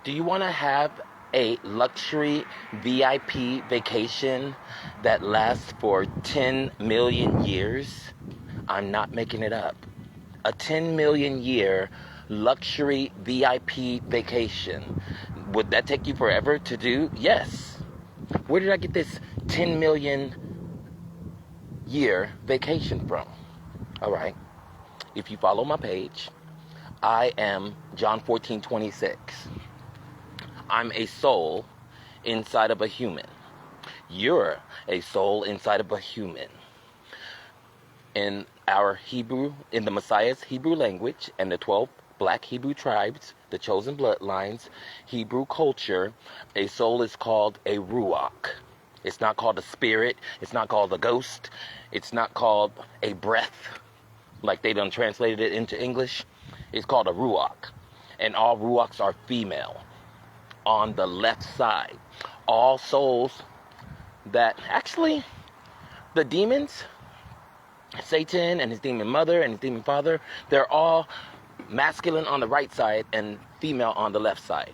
Do you want to have a luxury VIP vacation that lasts for 10 million years? I'm not making it up. A 10 million year luxury VIP vacation. Would that take you forever to do? Yes. Where did I get this 10 million year vacation from? All right. If you follow my page, I am John 14:26. I'm a soul inside of a human. You're a soul inside of a human. In our Hebrew, in the Messiah's Hebrew language and the 12 black Hebrew tribes, the chosen bloodlines, Hebrew culture, a soul is called a ruach. It's not called a spirit. It's not called a ghost. It's not called a breath, like they done translated it into English. It's called a ruach. And all ruachs are female. On the left side, all souls that actually, the demons, Satan and his demon mother and his demon father, they're all masculine on the right side and female on the left side.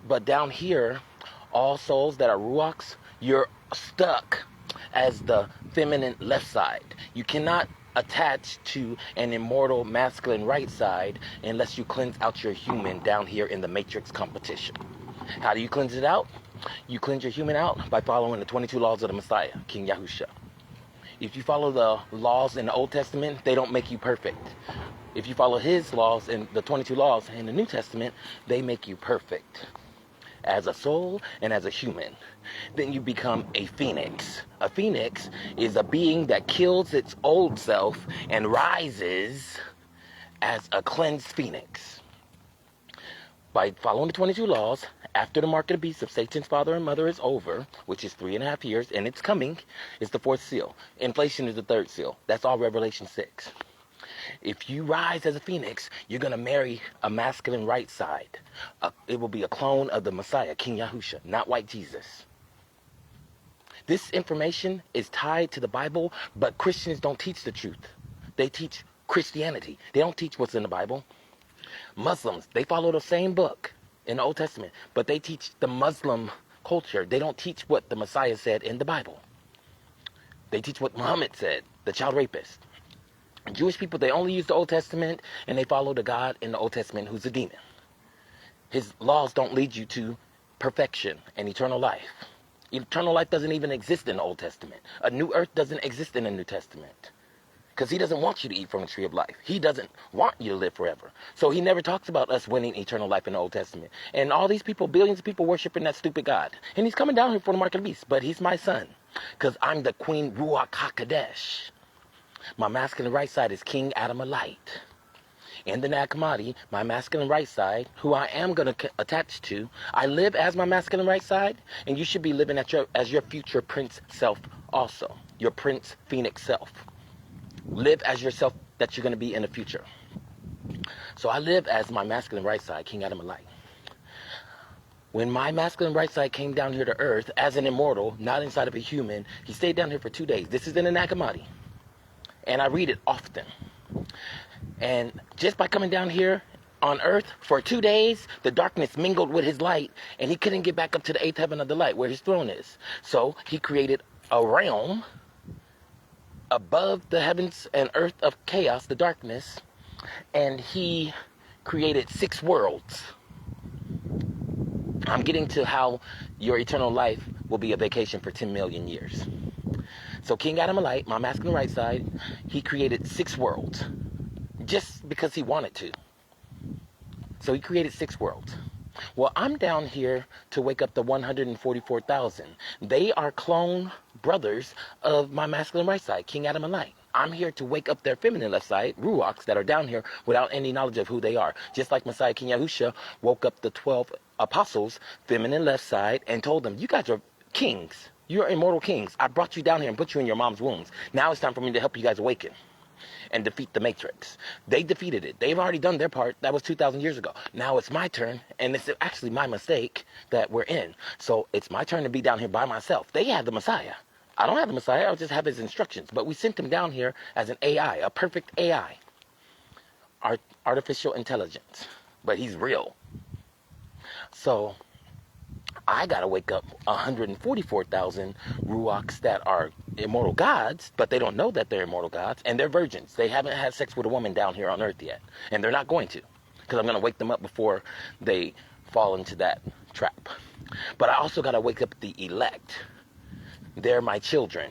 But down here, all souls that are ruachs, you're stuck as the feminine left side. You cannot attach to an immortal masculine right side unless you cleanse out your human down here in the matrix competition. How do you cleanse it out? You cleanse your human out by following the 22 laws of the Messiah, King Yahusha. If you follow the laws in the Old Testament, they don't make you perfect. If you follow his laws in the 22 laws in the New Testament, they make you perfect. As a soul and as a human. Then you become a phoenix. A phoenix is a being that kills its old self and rises as a cleansed phoenix. By following the 22 laws, after the mark of the beast of Satan's father and mother is over, which is 3.5 years, and it's coming, is the fourth seal. Inflation is the third seal. That's all Revelation 6. If you rise as a phoenix, you're going to marry a masculine right side. It will be a clone of the Messiah, King Yahusha, not white Jesus. This information is tied to the Bible, but Christians don't teach the truth. They teach Christianity. They don't teach what's in the Bible. Muslims, they follow the same book in the Old Testament, but they teach the Muslim culture. They don't teach what the Messiah said in the Bible. They teach what Muhammad said, the child rapist. Jewish people, they only use the Old Testament, and they follow the God in the Old Testament who's a demon. His laws don't lead you to perfection and eternal life. Eternal life doesn't even exist in the Old Testament. A new earth doesn't exist in the New Testament. Because he doesn't want you to eat from the tree of life. He doesn't want you to live forever. So he never talks about us winning eternal life in the Old Testament. And all these people, billions of people worshiping that stupid God. And he's coming down here for the mark of the beast. But he's my son. Because I'm the Queen Ruach HaKodesh. My masculine right side is King Adam of Light. In the Nag Hammadi, my masculine right side, who I am going to attach to, I live as my masculine right side. And you should be living as your future prince self also. Your prince phoenix self. Live as yourself that you're going to be in the future. So I live as my masculine right side, King Adam of Light. When my masculine right side came down here to earth as an immortal, not inside of a human, he stayed down here for 2 days. This is in the Nag Hammadi. And I read it often. And just by coming down here on earth for 2 days, the darkness mingled with his light, and he couldn't get back up to the 8th heaven of the light where his throne is. So he created a realm above the heavens and earth of chaos, the darkness, and he created 6 worlds. I'm getting to how your eternal life will be a vacation for 10 million years. So King Adam of Light, my masculine right side, he created 6 worlds just because he wanted to. So he created 6 worlds. Well, I'm down here to wake up the 144,000. They are clone brothers of my masculine right side, King Adam and Light. I'm here to wake up their feminine left side, ruachs, that are down here without any knowledge of who they are. Just like Messiah King Yahusha woke up the 12 apostles, feminine left side, and told them, you guys are kings. You're immortal kings. I brought you down here and put you in your mom's wombs. Now it's time for me to help you guys awaken and defeat the Matrix. They defeated it. They've already done their part. That was 2,000 years ago. Now it's my turn, and it's actually my mistake that we're in. So it's my turn to be down here by myself. They had the Messiah. I don't have the Messiah. I'll just have his instructions. But we sent him down here as an AI, a perfect AI. Artificial intelligence. But he's real. So I got to wake up 144,000 Ruachs that are immortal gods, but they don't know that they're immortal gods, and they're virgins. They haven't had sex with a woman down here on earth yet, and they're not going to, because I'm going to wake them up before they fall into that trap. But I also got to wake up the elect. They're my children.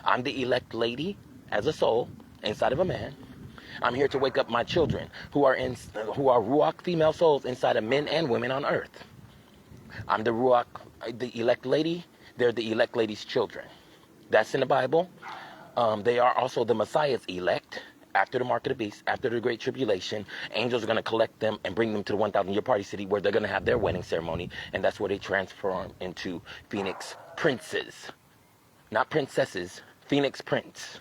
I'm the elect lady as a soul inside of a man. I'm here to wake up my children who are Ruach female souls inside of men and women on earth. I'm the Ruach, the elect lady. They're the elect lady's children. That's in the Bible. They are also the Messiah's elect. After the mark of the beast, after the great tribulation, angels are going to collect them and bring them to the 1,000-year party city where they're going to have their wedding ceremony. And that's where they transform into Phoenix princes. Not princesses, Phoenix prince.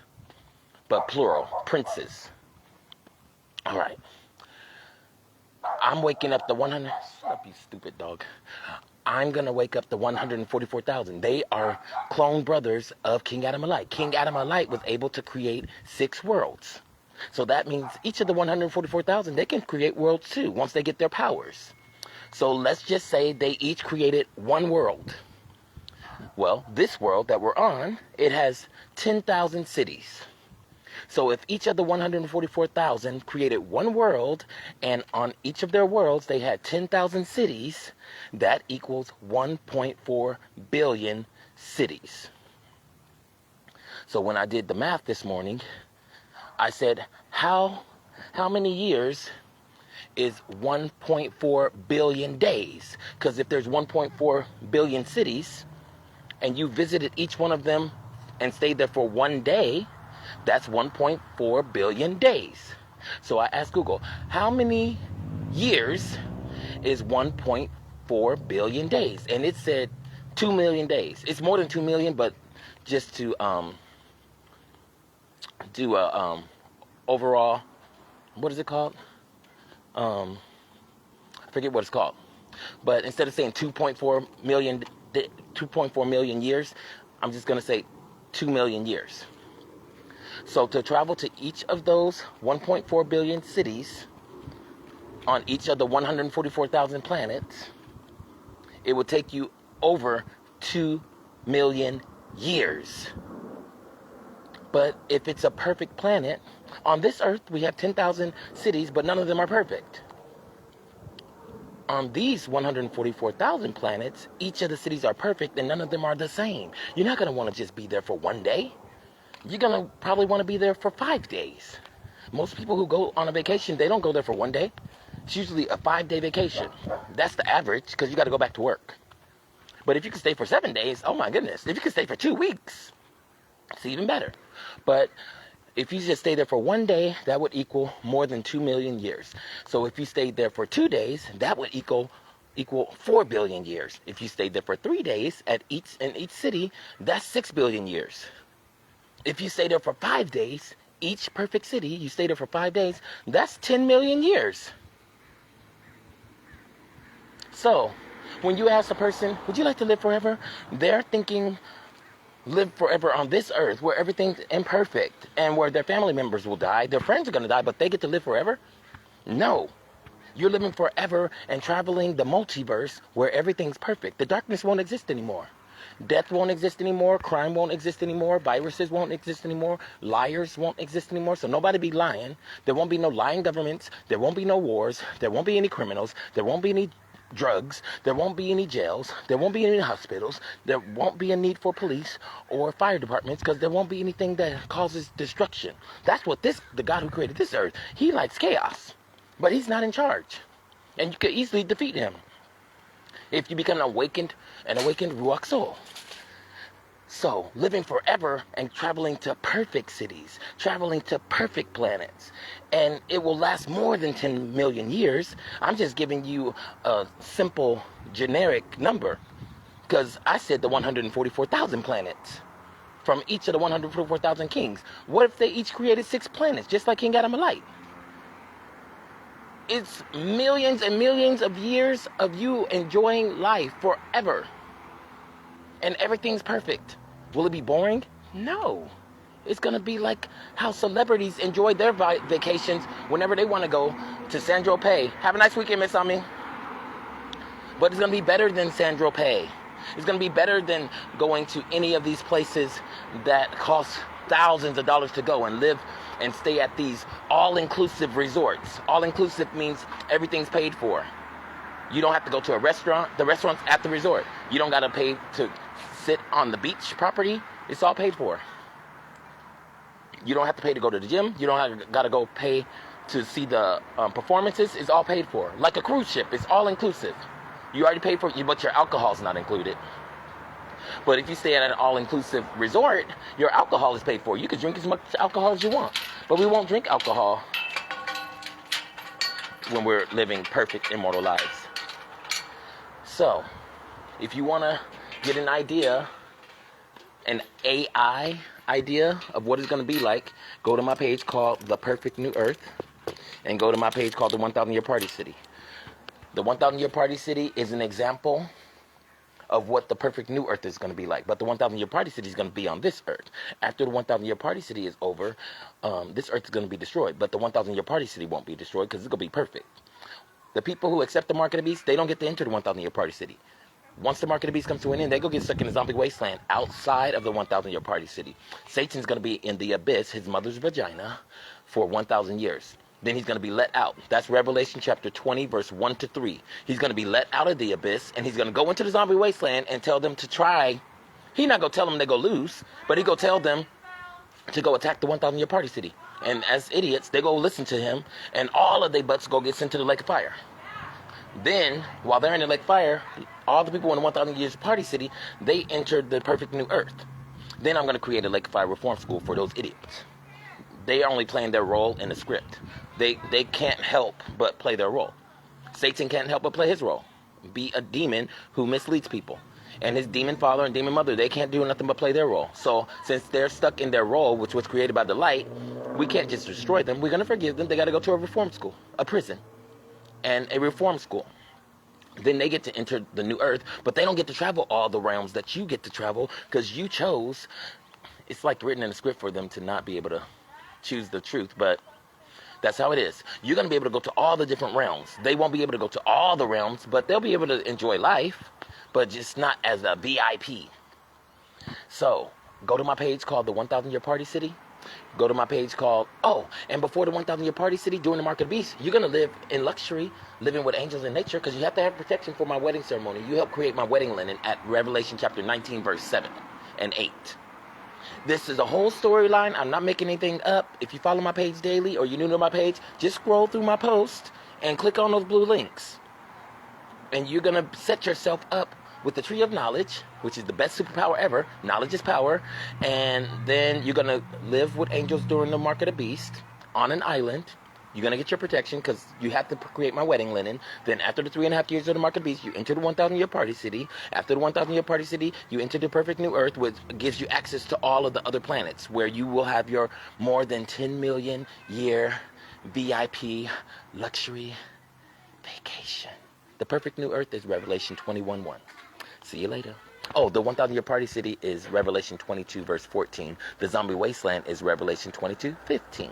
But plural, princes. All right. I'm waking up the 100. Shut up, you stupid dog. I'm going to wake up the 144,000. They are clone brothers of King Adammalite. King Adammalite was able to create 6 worlds. So that means each of the 144,000, they can create worlds too once they get their powers. So let's just say they each created 1 world. Well, this world that we're on, it has 10,000 cities. So if each of the 144,000 created 1 world, and on each of their worlds they had 10,000 cities, that equals 1.4 billion cities. So when I did the math this morning, I said, how many years is 1.4 billion days? Because if there's 1.4 billion cities, and you visited each one of them and stayed there for 1 day, that's 1.4 billion days. So I asked Google, how many years is 1.4 billion days? And it said 2 million days. It's more than 2 million, but just to do a overall, what is it called? I forget what it's called. But instead of saying 2.4 million years, I'm just going to say 2 million years. So to travel to each of those 1.4 billion cities on each of the 144,000 planets, it would take you over 2 million years. But if it's a perfect planet, on this earth we have 10,000 cities, but none of them are perfect. On these 144,000 planets, each of the cities are perfect and none of them are the same. You're not going to want to just be there for 1 day. You're going to probably want to be there for 5 days. Most people who go on a vacation, they don't go there for 1 day. It's usually a 5-day vacation. That's the average because you got to go back to work. But if you can stay for 7 days, oh my goodness. If you can stay for 2 weeks, it's even better. But if you just stay there for 1 day, that would equal more than 2 million years. So if you stayed there for 2 days, that would equal 4 billion years. If you stayed there for 3 days in each city, that's 6 billion years. If you stay there for 5 days, each perfect city, you stay there for 5 days, that's 10 million years. So when you ask a person, would you like to live forever? They're thinking live forever on this earth where everything's imperfect and where their family members will die. Their friends are going to die, but they get to live forever? No. You're living forever and traveling the multiverse where everything's perfect. The darkness won't exist anymore. Death won't exist anymore. Crime won't exist anymore. Viruses won't exist anymore. Liars won't exist anymore. So nobody be lying. There won't be no lying governments. There won't be no wars. There won't be any criminals. There won't be any drugs. There won't be any jails. There won't be any hospitals. There won't be a need for police or fire departments because there won't be anything that causes destruction. That's what the God who created this earth, he likes chaos. But he's not in charge. And you could easily defeat him if you become an awakened Ruach soul. So, living forever and traveling to perfect cities, traveling to perfect planets, and it will last more than 10 million years. I'm just giving you a simple, generic number, because I said the 144,000 planets from each of the 144,000 kings. What if they each created 6 planets, just like King Adammalite? It's millions and millions of years of you enjoying life forever. And everything's perfect. Will it be boring? No. It's going to be like how celebrities enjoy their vacations whenever they want to go to San Tropez. Have a nice weekend, Miss Ami. But it's going to be better than San Tropez. It's going to be better than going to any of these places that cost thousands of dollars to go and live and stay at these all-inclusive resorts. All-inclusive means everything's paid for. You don't have to go to a restaurant. The restaurant's at the resort. You don't got to pay to sit on the beach property. It's all paid for. You don't have to pay to go to the gym. You don't got to go pay to see the performances. It's all paid for. Like a cruise ship, it's all-inclusive. You already paid for it, but your alcohol's not included. But if you stay at an all-inclusive resort, your alcohol is paid for. You can drink as much alcohol as you want. But we won't drink alcohol when we're living perfect, immortal lives. So, if you want to get an idea, an AI idea of what it's going to be like, go to my page called The Perfect New Earth, and go to my page called The 1,000 Year Party City. The 1,000 Year Party City is an example of what the perfect new earth is going to be like. But the 1,000 Year Party City is going to be on this earth. After the 1,000 Year Party City is over, this earth is going to be destroyed. But the 1,000 Year Party City won't be destroyed because it's going to be perfect. The people who accept the Mark of the Beast, they don't get to enter the 1,000 Year Party City. Once the Mark of the Beast comes to an end, they go get stuck in the zombie wasteland outside of the 1,000 Year Party City. Satan's going to be in the abyss, his mother's vagina, for 1,000 years. Then he's going to be let out. That's Revelation chapter 20, verse 1 to 3. He's going to be let out of the abyss, and he's going to go into the zombie wasteland and tell them to try. He's not going to tell them they go lose, but he go tell them to go attack the 1,000 Year Party City. And as idiots, they go listen to him, and all of their butts go get sent to the lake of fire. Then, while they're in the lake of fire, all the people in the 1,000 Years Party City, they entered the perfect new earth. Then I'm going to create a lake of fire reform school for those idiots. They are only playing their role in the script. They can't help but play their role. Satan can't help but play his role. Be a demon who misleads people. And his demon father and demon mother, they can't do nothing but play their role. So since they're stuck in their role, which was created by the light, we can't just destroy them. We're going to forgive them. They got to go to a reform school, a prison, and a reform school. Then they get to enter the new earth, but they don't get to travel all the realms that you get to travel because you chose. It's like written in the script for them to not be able to choose the truth, but that's how it is. You're going to be able to go to all the different realms. They won't be able to go to all the realms, but they'll be able to enjoy life, but just not as a VIP. So, go to my page called The 1,000 Year Party City. Go to my page called, and before the 1,000 Year Party City, during the Mark of the Beast, you're going to live in luxury, living with angels in nature, because you have to have protection for my wedding ceremony. You helped create my wedding linen at Revelation chapter 19, verse 7 and 8. This is a whole storyline. I'm not making anything up. If you follow my page daily or you're new to my page, just scroll through my post and click on those blue links. And you're going to set yourself up with the tree of knowledge, which is the best superpower ever. Knowledge is power. And then you're going to live with angels during the Mark of the Beast on an island. You're going to get your protection because you have to create my wedding linen. Then after the 3.5 years of the Mark of the Beast, you enter the 1,000 Year Party City. After the 1,000 Year Party City, you enter the perfect new earth, which gives you access to all of the other planets, where you will have your more than 10 million year VIP luxury vacation. The perfect new earth is Revelation 21:1. See you later. The 1,000 Year Party City is Revelation 22, verse 14. The zombie wasteland is Revelation 22:15.